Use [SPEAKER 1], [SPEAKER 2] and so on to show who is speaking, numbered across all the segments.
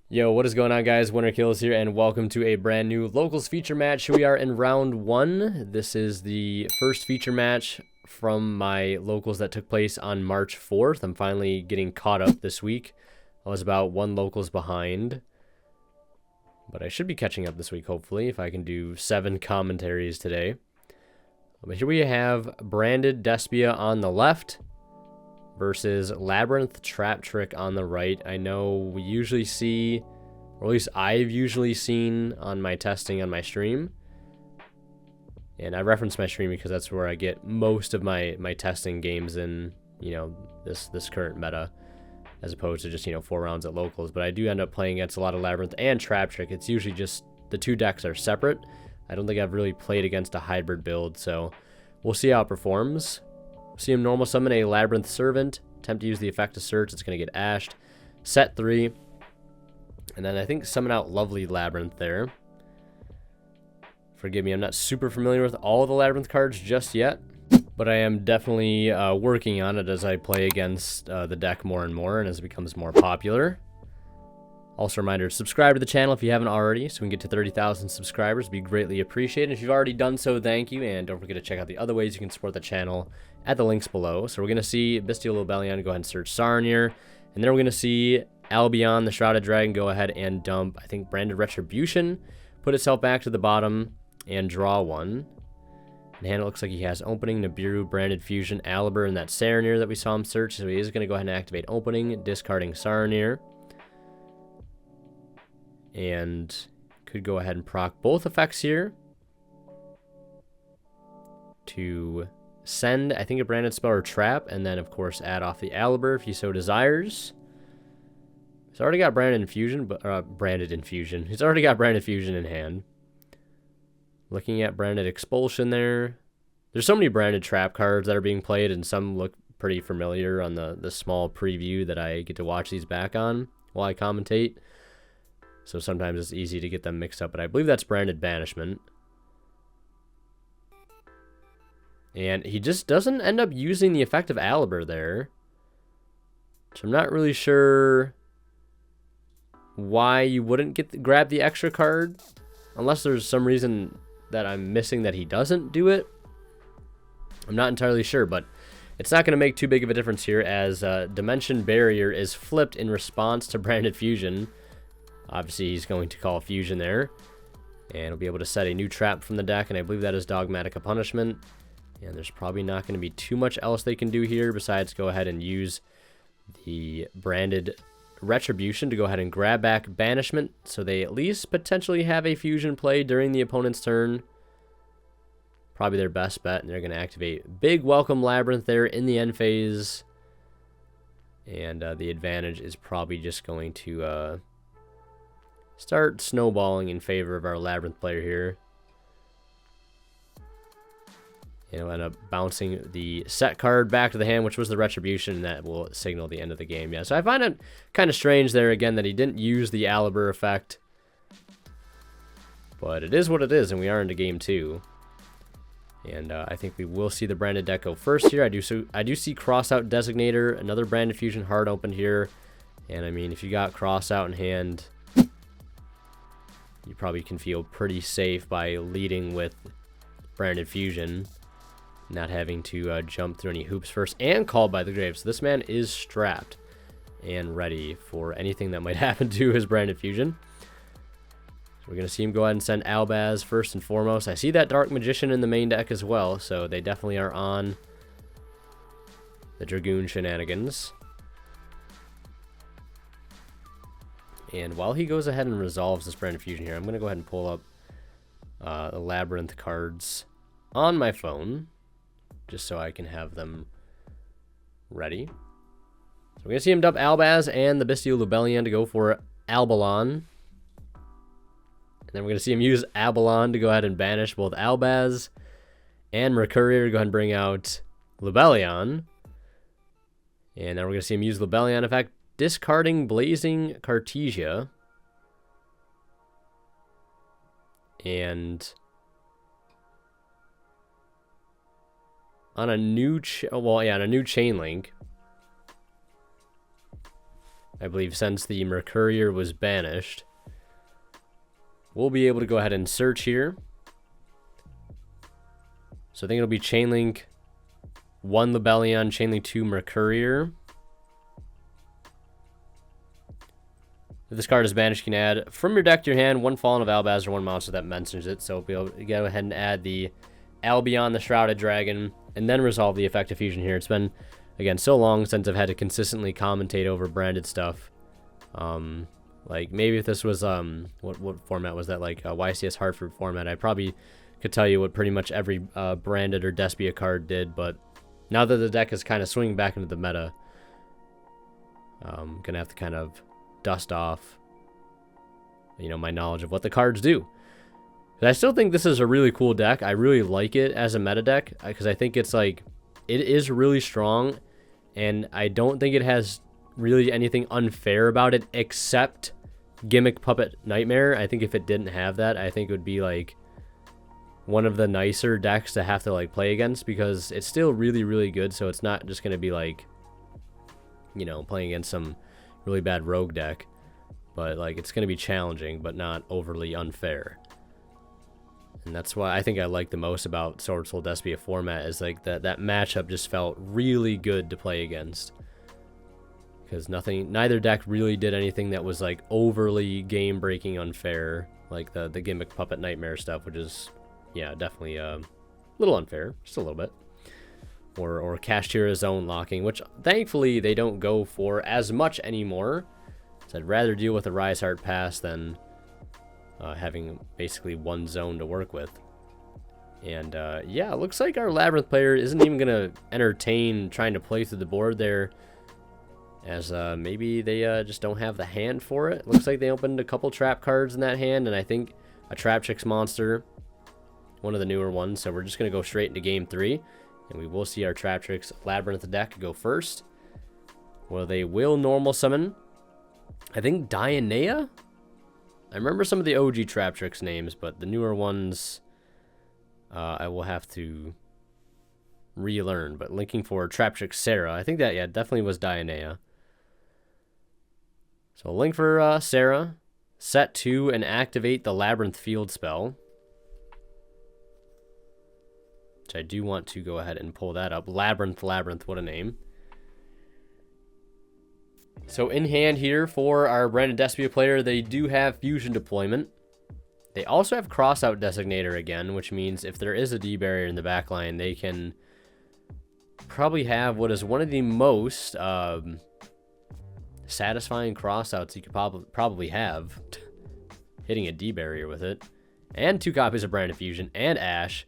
[SPEAKER 1] Yo, what is going on, guys? Winter Kills here, and welcome to a brand new locals feature match. We are in round 1. This is the first feature match from my locals that took place on March 4th. I'm finally getting caught up this week. I was about 1 locals behind, but I should be catching up this week, hopefully, if I can do 7 commentaries today. But here we have Branded Despia on the left versus Labrynth Traptrix on the right. I know we usually see, or at least I've usually seen on my testing on my stream. And I reference my stream because that's where I get most of my testing games in, you know, this current meta, as opposed to just, 4 rounds at locals. But I do end up playing against a lot of Labrynth and Traptrix. It's usually just the 2 decks are separate. I don't think I've really played against a hybrid build, so we'll see how it performs. See him normal summon a Labrynth Servant. Attempt to use the effect to search. It's going to get ashed. Set 3. And then I think summon out Lovely Labrynth there. Forgive me, I'm not super familiar with all the Labrynth cards just yet, but I am definitely working on it as I play against the deck more and more and as it becomes more popular. Also, a reminder, subscribe to the channel if you haven't already, so we can get to 30,000 subscribers. It'd be greatly appreciated. If you've already done so, thank you, and don't forget to check out the other ways you can support the channel at the links below. So we're going to see Bystial Lobelion go ahead and search Sarnier, and then we're going to see Albion, the Shrouded Dragon, go ahead and dump, I think, Branded Retribution, put itself back to the bottom, and draw 1. In hand, it looks like he has Opening, Nibiru, Branded Fusion, Aliber, and that Sarnier that we saw him search, so he is going to go ahead and activate Opening, discarding Sarnier. And could go ahead and proc both effects here to send, I think, a branded spell or trap, and then, of course, add off the Aliber if he so desires. He's already got Branded Infusion, but Branded Infusion. He's already got Branded Fusion in hand. Looking at Branded Expulsion there. There's so many Branded Trap cards that are being played, and some look pretty familiar on the small preview that I get to watch these back on while I commentate. So sometimes it's easy to get them mixed up, but I believe that's Branded Banishment. And he just doesn't end up using the effect of Aliber there. So I'm not really sure why you wouldn't grab the extra card. Unless there's some reason that I'm missing that he doesn't do it. I'm not entirely sure, but it's not going to make too big of a difference here as Dimension Barrier is flipped in response to Branded Fusion. Obviously, he's going to call Fusion there. And he'll be able to set a new trap from the deck, and I believe that is Dogmatic Punishment. And there's probably not going to be too much else they can do here besides go ahead and use the Branded Retribution to go ahead and grab back Banishment, so they at least potentially have a Fusion play during the opponent's turn. Probably their best bet, and they're going to activate Big Welcome Labrynth there in the end phase. And the advantage is probably just going to start snowballing in favor of our Labrynth player here. And we'll end up bouncing the set card back to the hand, which was the Retribution, and that will signal the end of the game. Yeah, so I find it kind of strange there, again, that he didn't use the Aliber effect. But it is what it is, and we are into game 2. And I think we will see the Branded deck go first here. I do see Crossout Designator, another Branded Fusion hard opened here. And, I mean, if you got Crossout in hand, you probably can feel pretty safe by leading with Branded Fusion, not having to jump through any hoops first, and Called by the Grave. So this man is strapped and ready for anything that might happen to his Branded Fusion. So we're going to see him go ahead and send Albaz first and foremost. I see that Dark Magician in the main deck as well, so they definitely are on the Dragoon shenanigans. And while he goes ahead and resolves this Branded Fusion here, I'm going to go ahead and pull up the Labrynth cards on my phone, just so I can have them ready. So we're going to see him dump Albaz and the Bystial Lobelion to go for Albalon. And then we're going to see him use Abalon to go ahead and banish both Albaz and Mercurier to go ahead and bring out Lobelion. And then we're going to see him use Lobelion effect, discarding Blazing Cartesia. And on a new on a new chain link, I believe since the Mercurier was banished. We'll be able to go ahead and search here. So I think it'll be Chainlink 1 Lubellion, Chainlink 2 Mercurier. If this card is banished, you can add from your deck to your hand 1 Fallen of Albaz or 1 monster that mentions it. So we'll be able to go ahead and add the Albion, the Shrouded Dragon, and then resolve the effect of fusion here. It's been, again, so long since I've had to consistently commentate over branded stuff. Like, maybe if this was, what format was that? Like, YCS Hartford format, I probably could tell you what pretty much every branded or Despia card did, but now that the deck is kind of swinging back into the meta, I'm gonna have to kind of dust off, you know, my knowledge of what the cards do. But I still think this is a really cool deck. I really like it as a meta deck because I think it's like, it is really strong, and I don't think it has really anything unfair about it except Gimmick Puppet Nightmare. I think if it didn't have that, I think it would be like one of the nicer decks to have to like play against, because it's still really, really good. So it's not just going to be like, you know, playing against some really bad rogue deck, but like it's going to be challenging but not overly unfair. And that's why I think I like the most about Sword Soul Despia format is like that matchup just felt really good to play against, because neither deck really did anything that was like overly game breaking unfair, like the Gimmick Puppet Nightmare stuff, which is, yeah, definitely a little unfair, just a little bit. Or Kashtira Zone locking, which thankfully they don't go for as much anymore. So I'd rather deal with a Rise Heart Pass than having basically one zone to work with. And yeah, it looks like our Labrynth player isn't even going to entertain trying to play through the board there, as maybe they just don't have the hand for it. Looks like they opened a couple trap cards in that hand, and I think a Traptrix monster, one of the newer ones. So we're just going to go straight into game 3, and we will see our Traptrix Labrynth deck go first. Well, they will normal summon, I think, Dionea? I remember some of the OG Traptrix names, but the newer ones I will have to relearn. But linking for Traptrix Sarah, I think that, yeah, definitely was Dionea. So link for Sarah, set 2 and activate the Labrynth field spell, which I do want to go ahead and pull that up. Labrynth, what a name. So in hand here for our Branded Despia player, they do have Fusion Deployment. They also have Crossout Designator again, which means if there is a D-barrier in the backline, they can probably have what is one of the most satisfying crossouts you could probably have, hitting a D-barrier with it. And 2 copies of Branded Fusion and Ash.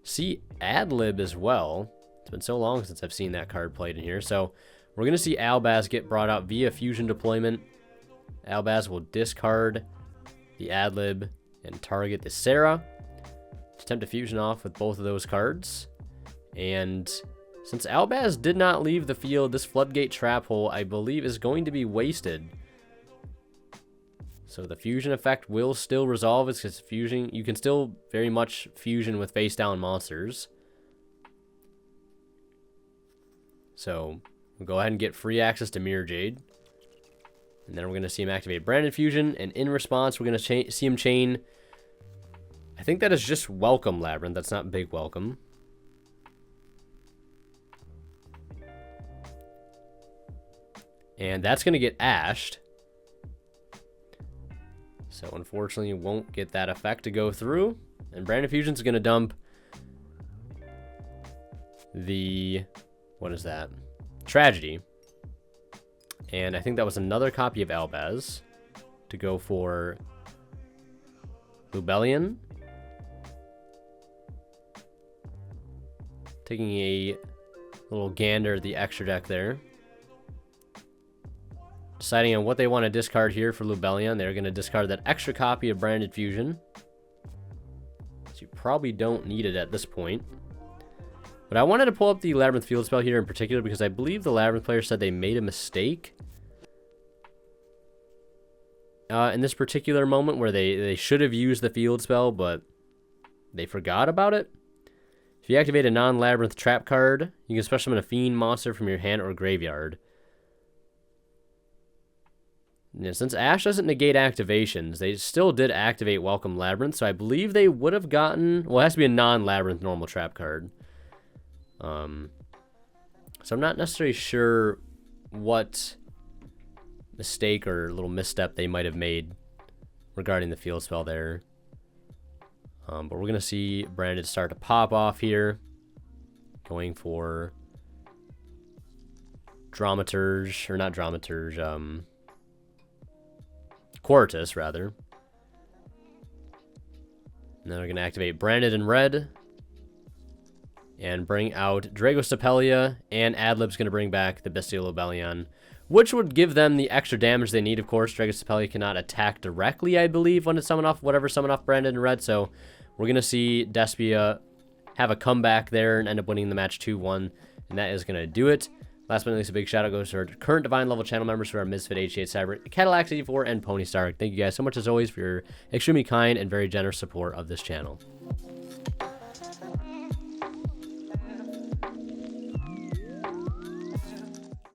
[SPEAKER 1] See Adlib as well. It's been so long since I've seen that card played in here. So we're going to see Albaz get brought out via Fusion Deployment. Albaz will discard the Adlib and target the Sarah. Attempt to fusion off with both of those cards. And since Albaz did not leave the field, this Floodgate Trap Hole, I believe, is going to be wasted. So the fusion effect will still resolve. It's because fusion, you can still very much fusion with face down monsters. So we'll go ahead and get free access to Mirror Jade. And then we're going to see him activate Branded Fusion. And in response, we're going to see him chain. I think that is just Welcome Labrynth. That's not Big Welcome. And that's going to get ashed. So unfortunately, you won't get that effect to go through. And Branded Fusion is going to dump the, what is that? Tragedy. And I think that was another copy of Albaz to go for Lubellion. Taking a little gander at the extra deck there. Deciding on what they want to discard here for Lubellion. They're going to discard that extra copy of Branded Fusion. So you probably don't need it at this point. But I wanted to pull up the Labrynth field spell here in particular because I believe the Labrynth player said they made a mistake in this particular moment where they should have used the field spell, but they forgot about it. If you activate a non-Labrynth trap card, you can special summon a fiend monster from your hand or graveyard. Yeah, since Ash doesn't negate activations, they still did activate Welcome Labrynth, so I believe they would have gotten... Well, it has to be a non-Labrynth normal trap card. So I'm not necessarily sure what mistake or little misstep they might have made regarding the field spell there. But we're going to see Branded start to pop off here. Going for Dramaturge, or not Dramaturge, Quartus, rather. And then we're going to activate Branded in red. And bring out Dragostapelia, and Adlib's going to bring back the Bystial Lobelion, which would give them the extra damage they need, of course. Dragostapelia cannot attack directly, I believe, when it's summoned off, whatever summoned off Branded in red, so we're going to see Despia have a comeback there and end up winning the match 2-1, and that is going to do it. Last but not least, a big shout out goes to our current Divine level channel members who are Misfit, H8 Cyber, Cadillac84, and Pony Star. Thank you guys so much as always for your extremely kind and very generous support of this channel.